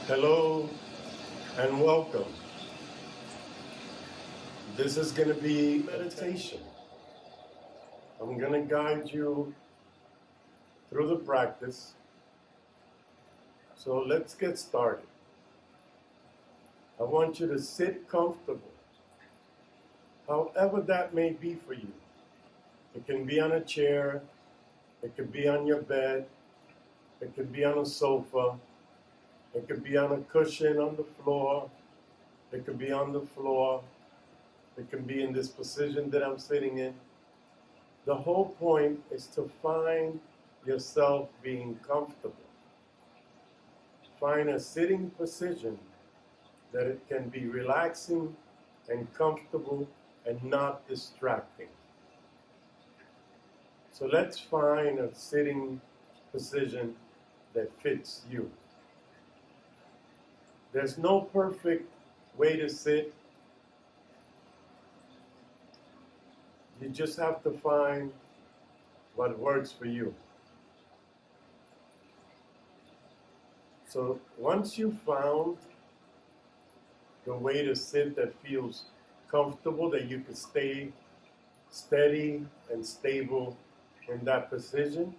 Hello and welcome. This is going to be meditation. I'm going to guide you through the practice. So let's get started. I want you to sit comfortable, however that may be for you. It can be on a chair, it could be on your bed, it could be on a sofa, it could be on a cushion on the floor, it could be on the floor, it can be in this position that I'm sitting in. The whole point is to find yourself being comfortable. Find a sitting position that it can be relaxing and comfortable and not distracting. So let's find a sitting position that fits you. There's no perfect way to sit. You just have to find what works for you. So once you've found the way to sit that feels comfortable, that you can stay steady and stable in that position,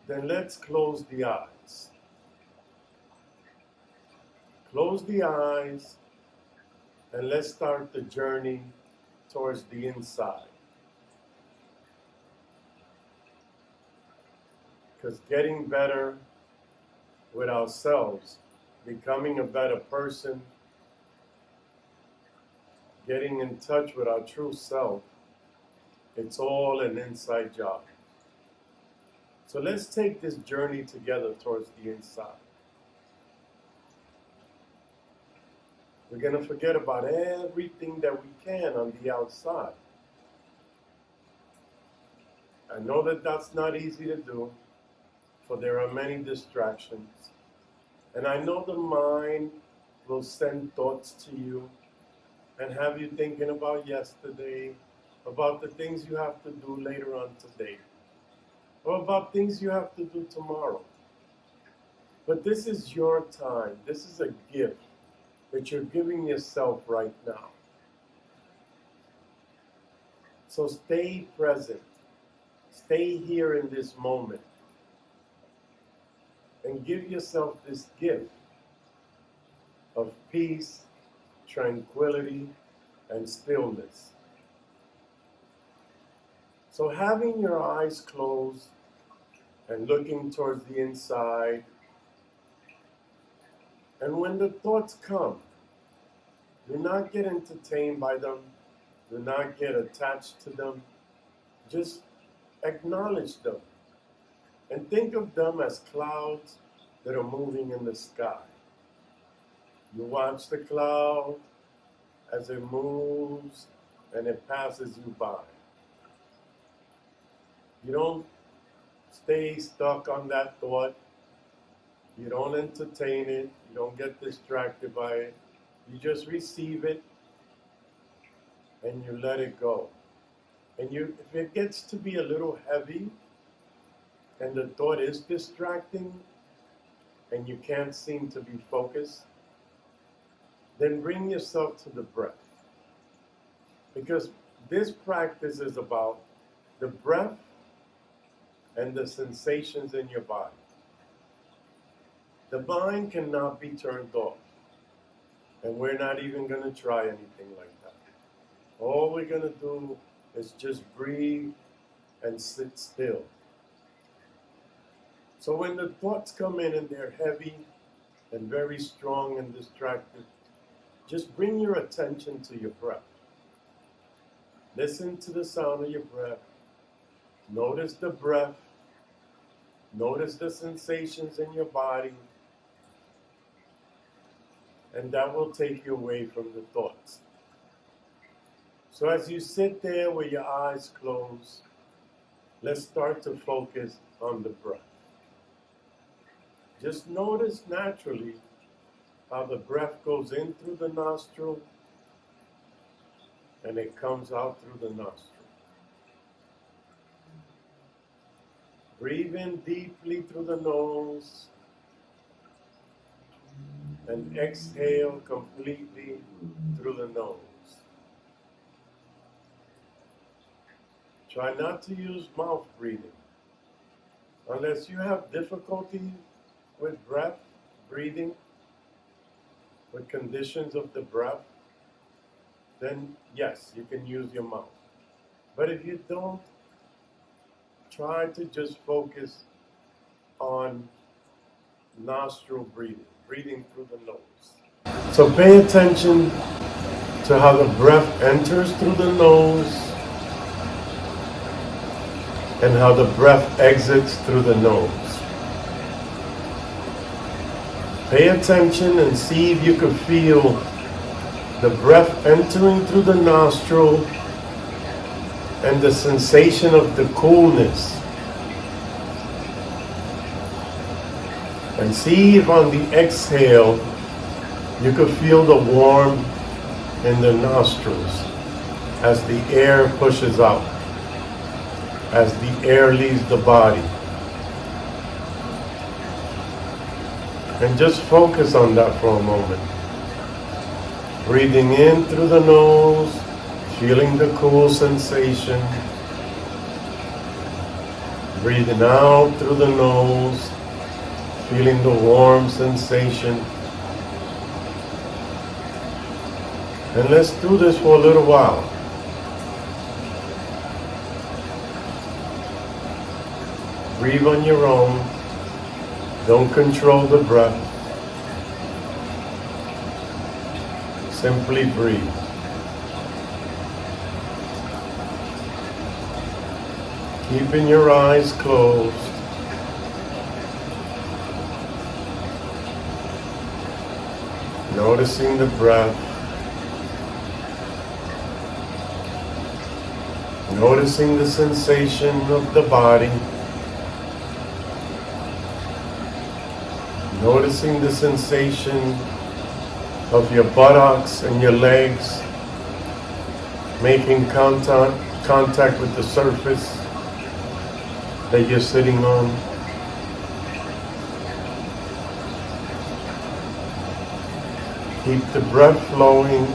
then let's close the eyes. Close the eyes and let's start the journey towards the inside. Because getting better with ourselves, becoming a better person, getting in touch with our true self, it's all an inside job. So let's take this journey together towards the inside. We're going to forget about everything that we can on the outside. I know that that's not easy to do, for there are many distractions. And I know the mind will send thoughts to you and have you thinking about yesterday, about the things you have to do later on today, or about things you have to do tomorrow. But this is your time. This is a gift that you're giving yourself right now. So stay present. Stay here in this moment. And give yourself this gift of peace, tranquility, and stillness. So having your eyes closed and looking towards the inside, and when the thoughts come, do not get entertained by them. Do not get attached to them. Just acknowledge them. And think of them as clouds that are moving in the sky. You watch the cloud as it moves and it passes you by. You don't stay stuck on that thought. You don't entertain it. You don't get distracted by it. You just receive it and you let it go. And if it gets to be a little heavy and the thought is distracting and you can't seem to be focused, then bring yourself to the breath. Because this practice is about the breath and the sensations in your body. The mind cannot be turned off. And we're not even going to try anything like that. All we're going to do is just breathe and sit still. So when the thoughts come in and they're heavy and very strong and distracted, just bring your attention to your breath. Listen to the sound of your breath. Notice the breath. Notice the sensations in your body. And that will take you away from the thoughts. So as you sit there with your eyes closed, let's start to focus on the breath. Just notice naturally how the breath goes in through the nostril and it comes out through the nostril. Breathe in deeply through the nose and exhale completely through the nose. Try not to use mouth breathing. Unless you have difficulty with breath, breathing, with conditions of the breath, then yes, you can use your mouth. But if you don't, try to just focus on nostril breathing, breathing through the nose. So pay attention to how the breath enters through the nose and how the breath exits through the nose. Pay attention and see if you can feel the breath entering through the nostril and the sensation of the coolness. And see if on the exhale you can feel the warmth in the nostrils as the air pushes out, as the air leaves the body. And just focus on that for a moment. Breathing in through the nose, feeling the cool sensation. Breathing out through the nose, feeling the warm sensation. And let's do this for a little while. Breathe on your own. Don't control the breath. Simply breathe. Keeping your eyes closed. Noticing the breath. Noticing the sensation of the body. Noticing the sensation of your buttocks and your legs making contact with the surface that you're sitting on. Keep the breath flowing.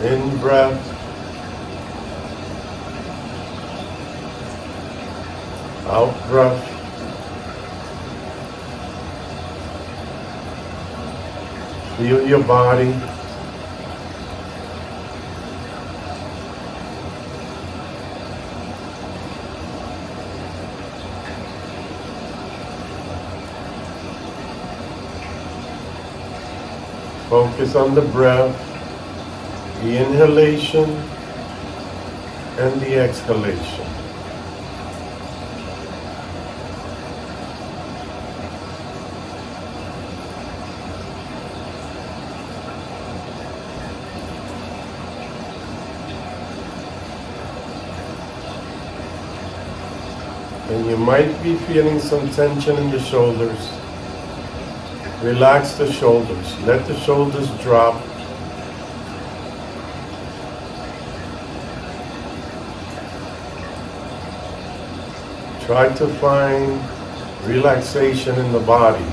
In breath. Out breath. Feel your body. Focus on the breath, the inhalation and the exhalation. And you might be feeling some tension in the shoulders. Relax the shoulders. Let the shoulders drop. Try to find relaxation in the body.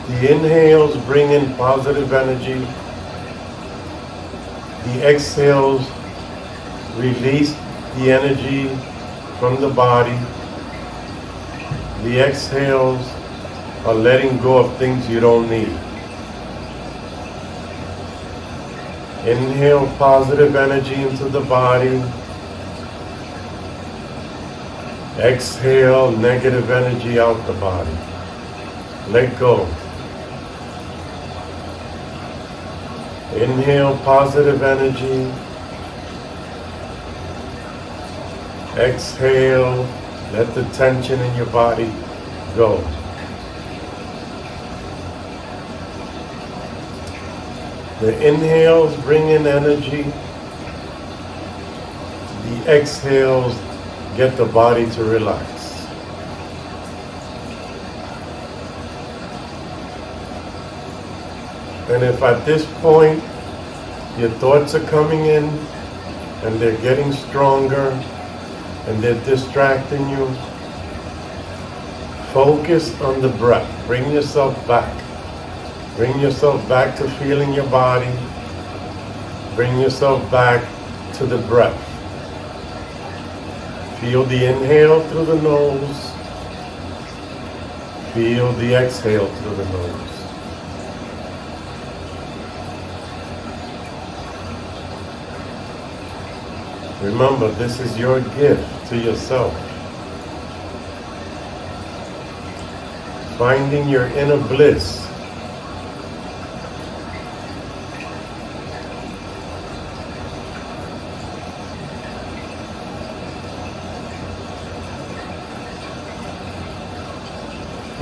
The inhales bring in positive energy. The exhales release the energy from the body. The exhales are letting go of things you don't need. Inhale positive energy into the body. Exhale negative energy out the body. Let go. Inhale positive energy. Exhale, let the tension in your body go. The inhales bring in energy. The exhales get the body to relax. And if at this point your thoughts are coming in and they're getting stronger, and they're distracting you, focus on the breath. Bring yourself back. Bring yourself back to feeling your body. Bring yourself back to the breath. Feel the inhale through the nose. Feel the exhale through the nose. Remember, this is your gift to yourself. Finding your inner bliss.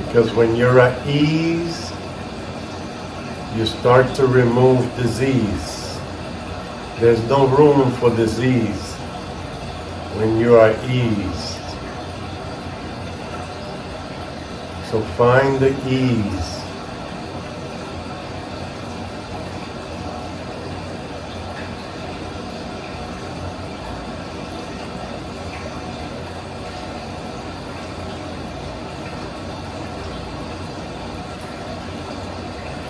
Because when you're at ease, you start to remove disease. There's no room for disease when you are at ease. So find the ease.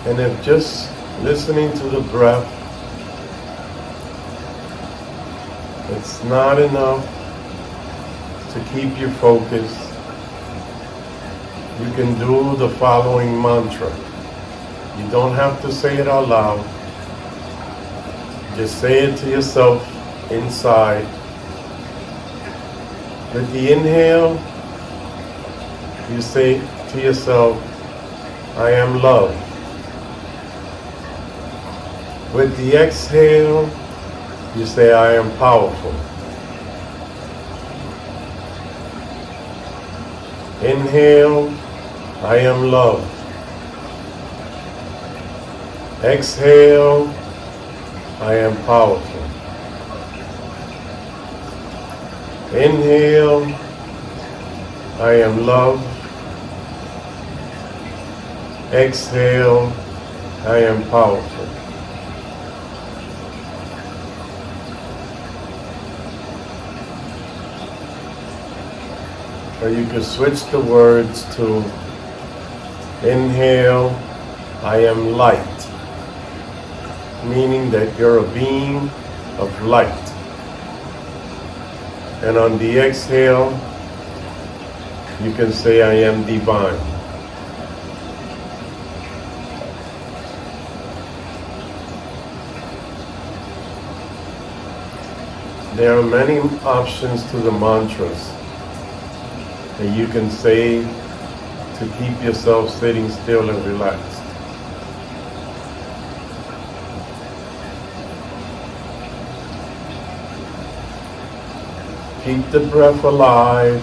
And if just listening to the breath, it's not enough to keep you focused, you can do the following mantra. You don't have to say it out loud. Just say it to yourself inside. With the inhale, you say to yourself, I am love. With the exhale, you say, I am powerful. Inhale, I am love. Exhale, I am powerful. Inhale, I am love. Exhale, I am powerful. Or you could switch the words to inhale, I am light, meaning that you're a being of light. And on the exhale, you can say, I am divine. There are many options to the mantras that you can say to keep yourself sitting still and relaxed. Keep the breath alive.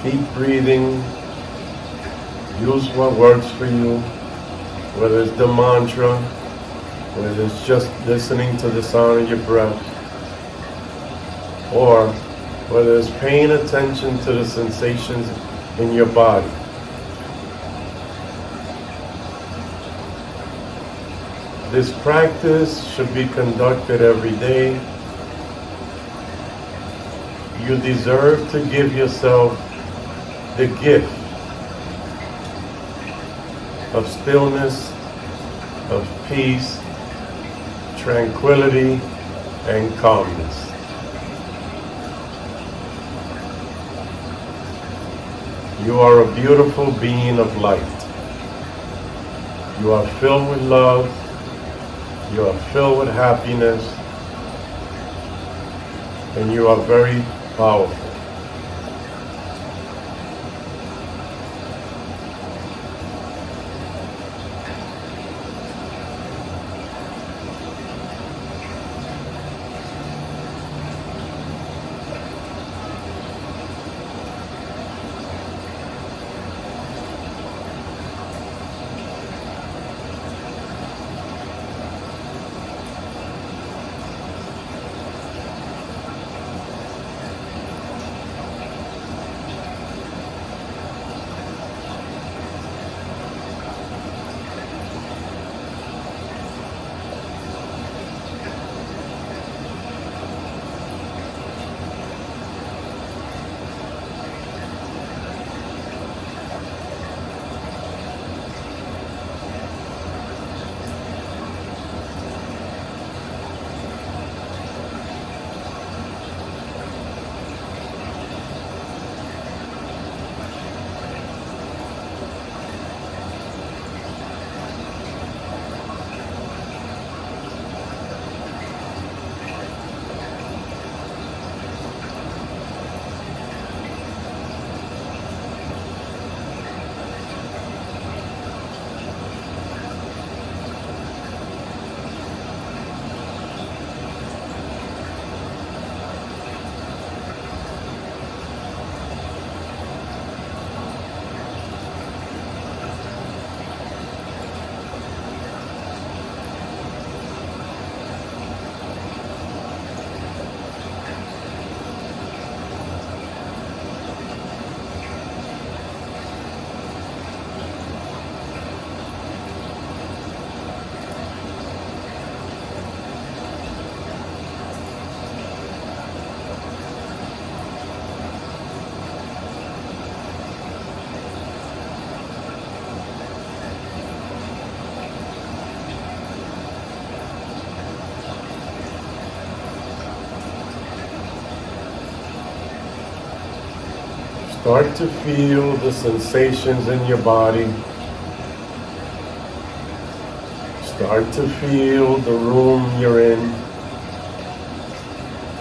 Keep breathing. Use what works for you, whether it's the mantra, whether it's just listening to the sound of your breath, or whether it's paying attention to the sensations in your body. This practice should be conducted every day. You deserve to give yourself the gift of stillness, of peace, tranquility, and calmness. You are a beautiful being of light. You are filled with love. You are filled with happiness. And you are very powerful. Start to feel the sensations in your body. Start to feel the room you're in.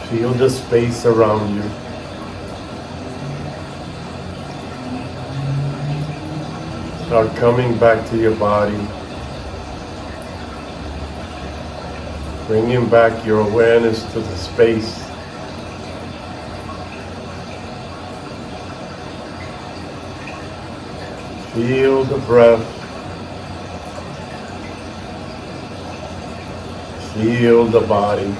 Feel the space around you. Start coming back to your body. Bringing back your awareness to the space. Feel the breath. Feel the body.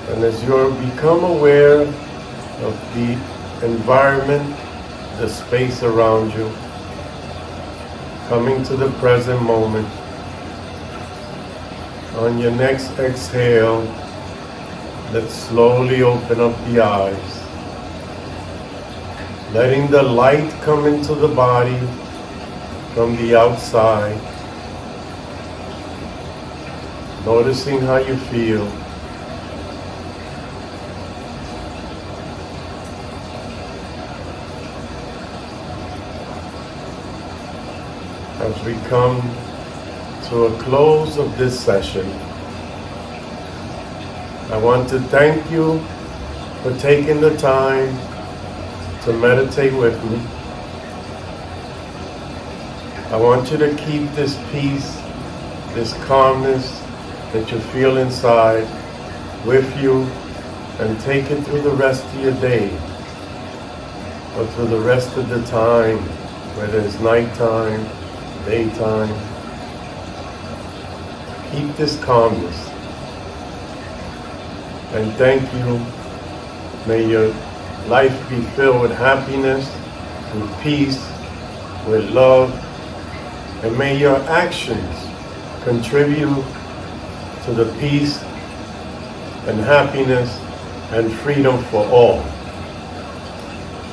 And as you become aware of the environment, the space around you, coming to the present moment, on your next exhale, let's slowly open up the eyes. Letting the light come into the body from the outside. Noticing how you feel. As we come to a close of this session, I want to thank you for taking the time to meditate with me. I want you to keep this peace, this calmness that you feel inside with you and take it through the rest of your day or through the rest of the time, whether it's nighttime, daytime. Keep this calmness. And thank you. May your life be filled with happiness, with peace, with love, and may your actions contribute to the peace and happiness and freedom for all.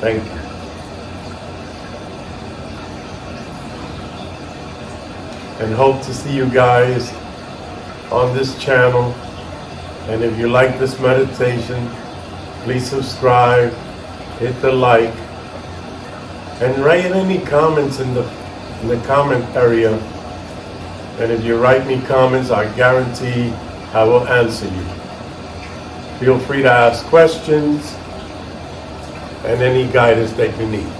Thank you. And hope to see you guys on this channel. And if you like this meditation, please subscribe, hit the like, and write any comments in the comment area. And if you write me comments, I guarantee I will answer you. Feel free to ask questions and any guidance that you need.